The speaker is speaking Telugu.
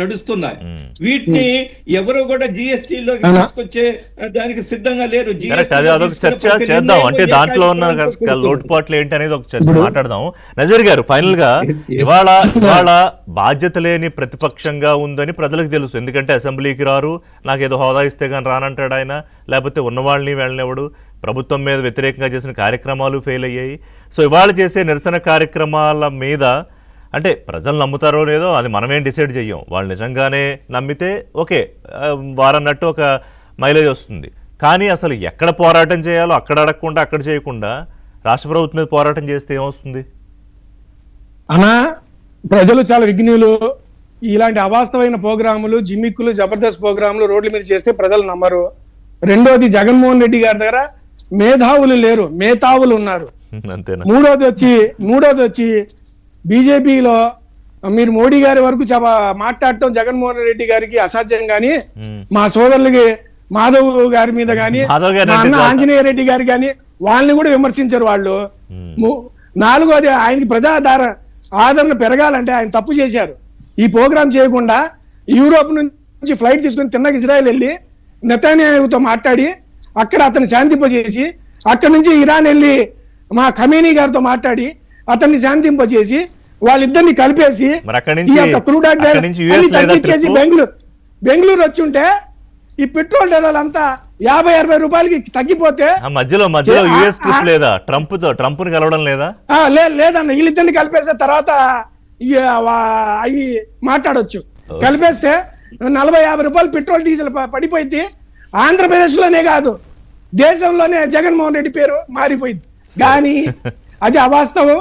నడుస్తున్నాయి. వీటిని ఎవరు కూడా జిఎస్టీలోకి తీసుకొచ్చే దానికి సిద్ధంగా లేరు. చర్చ చేద్దాం, అంటే దాంట్లో ఉన్న లోటుపాట్లు ఏంటి అనేది ఒక చర్చ మాట్లాడదాం. నజీర్ గారు, ఫైనల్ గా ఇవాళ బాధ్యత లేని ప్రతిపక్షంగా ఉందని ప్రజలకు తెలుసు. ఎందుకంటే అసెంబ్లీకి రారు, నాకేదో హోదా ఇస్తే కానీ రానంటాడు ఆయన, లేకపోతే ఉన్నవాళ్ళని వెళ్ళనివ్వడు, ప్రభుత్వం మీద వ్యతిరేకంగా చేసిన కార్యక్రమాలు ఫెయిల్ అయ్యాయి. సో ఇవాళ చేసే నిరసన కార్యక్రమాల మీద అంటే ప్రజలు నమ్ముతారో లేదో అది మనమేం డిసైడ్ చెయ్యం. వాళ్ళు నిజంగానే నమ్మితే ఓకే, వారన్నట్టు ఒక మైలేజ్ వస్తుంది. కానీ అసలు ఎక్కడ పోరాటం చేయాలో అక్కడ అడగకుండా అక్కడ చేయకుండా రాష్ట్ర ప్రభుత్వం మీద పోరాటం చేస్తే ఏమొస్తుంది అన్నా? ప్రజలు చాలా విఘ్నులు. ఇలాంటి అవాస్తవమైన ప్రోగ్రాములు, జిమ్మిక్కులు, జబర్దస్త్ ప్రోగ్రాములు రోడ్ల మీద చేస్తే ప్రజలు నమ్మరు. రెండోది, జగన్మోహన్ రెడ్డి గారి దగ్గర మేధావులు లేరు, మేధావులు ఉన్నారు. అంతేనా? మూడోది వచ్చి బీజేపీలో మీరు మోడీ గారి వరకు మాట్లాడటం జగన్మోహన్ రెడ్డి గారికి అసాధ్యం, కానీ మా సోదరులకి మాధవ్ గారి మీద కానీ అన్న ఆంజనేయ రెడ్డి గారి కానీ వాళ్ళని కూడా విమర్శించారు వాళ్ళు. నాలుగోది, ఆయనకి ఆదరణ పెరగాలంటే ఆయన తప్పు చేశారు. ఈ ప్రోగ్రాం చేయకుండా యూరోప్ నుంచి ఫ్లైట్ తీసుకుని తిన్నగా ఇజ్రాయెల్ వెళ్ళి నెతన్యాహుతో మాట్లాడి అక్కడ అతన్ని శాంతింపజేసి, అక్కడి నుంచి ఇరాన్ వెళ్ళి మా ఖమేనీ గారితో మాట్లాడి అతన్ని శాంతింపజేసి వాళ్ళిద్దరిని కలిపేసి ఈ యొక్క క్రూడ్ ఆయిల్ తగ్గించేసి బెంగళూరు వచ్చి ఉంటే ఈ పెట్రోల్ ధరలు అంతా 50-60 రూపాయలకి తగ్గిపోతే మధ్యలో ట్రంప్ కలవడం లేదా? లేదన్న, వీళ్ళిద్దరిని కలిపేస్తే తర్వాత అవి మాట్లాడొచ్చు. కలిపేస్తే 40-50 రూపాయలు పెట్రోల్ డీజిల్ పడిపోయింది. ఆంధ్రప్రదేశ్ లోనే కాదు, దేశంలోనే జగన్మోహన్ రెడ్డి పేరు మారిపోయింది. కానీ అది అవాస్తవం.